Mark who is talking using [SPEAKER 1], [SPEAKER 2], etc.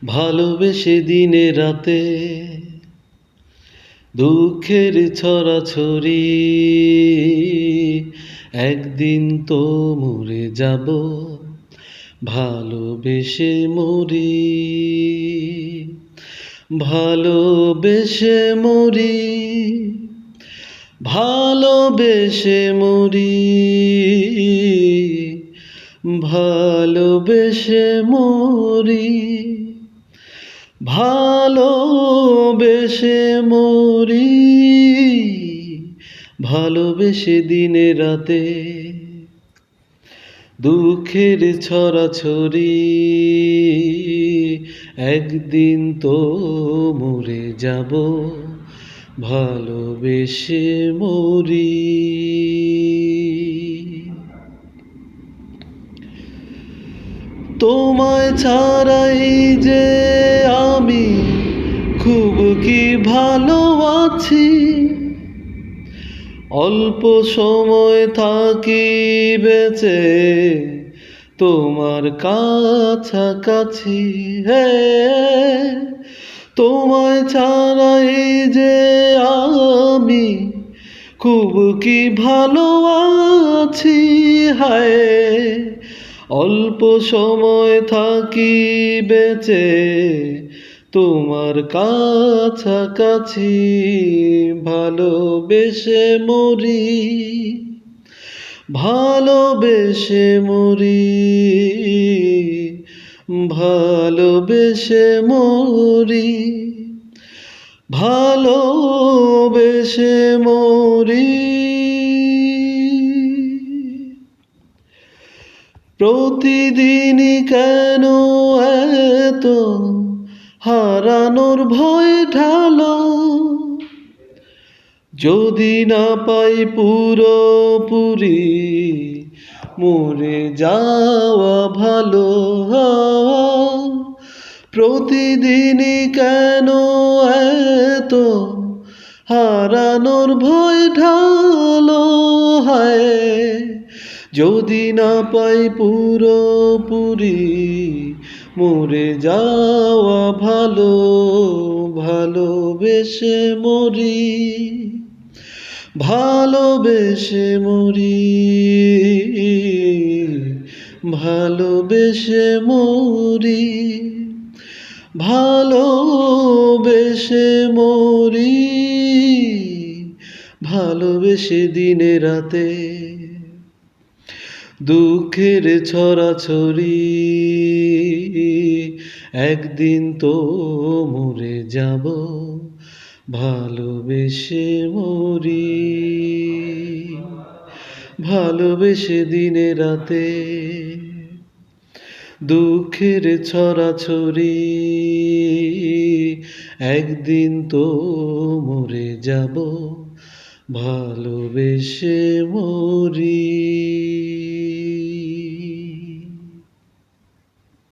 [SPEAKER 1] ভালোবেসে দিনে রাতে দুঃখের ছড়াছড়ি, একদিন তো মরে যাব ভালোবেসে মরি, ভালোবেসে মরি, ভালোবেসে মরি, ভালোবেসে মরি, ভালোবেসে মরি, ভালোবেসে দিনে রাতে দুঃখের ছড়াছড়ি, একদিন তো মরে যাব ভালোবেসে মরি। তোমায় ছাড়াই যে আমি খুব কি ভালো আছি, অল্প সময় থাকি বেঁচে তোমার কাছাকাছি। তোমায় ছাড়াই যে আমি খুব কি ভালো আছি, হায় অল্প সময় থাকি বেঁচে তোমার কাছাকাছি, ভালোবেসে মরি, ভালোবেসে মরি, ভালোবেসে মরি, ভালোবেসে মরি। প্রতিদিনই কেন এত হারানোর ভয় ঢালো, যদি না পাই পুরোপুরি মরে যাওয়া ভালো। প্রতিদিনই কেন এত হারানোর ভয় ঢালো, হায় যদি না পাই পুরোপুরি মরে যাওয়া ভালো, ভালোবেসে মরি, ভালোবেসে মরি, ভালোবেসে মরি, ভালোবেসে মরি, ভালোবেসে দিনে রাতে দুঃখের ছড়াছড়ি, একদিন তো মরে যাব ভালোবেসে মরি, ভালোবেসে দিনে রাতে দুঃখের ছড়াছড়ি, একদিন তো মরে যাব ভালোবেসে মরি।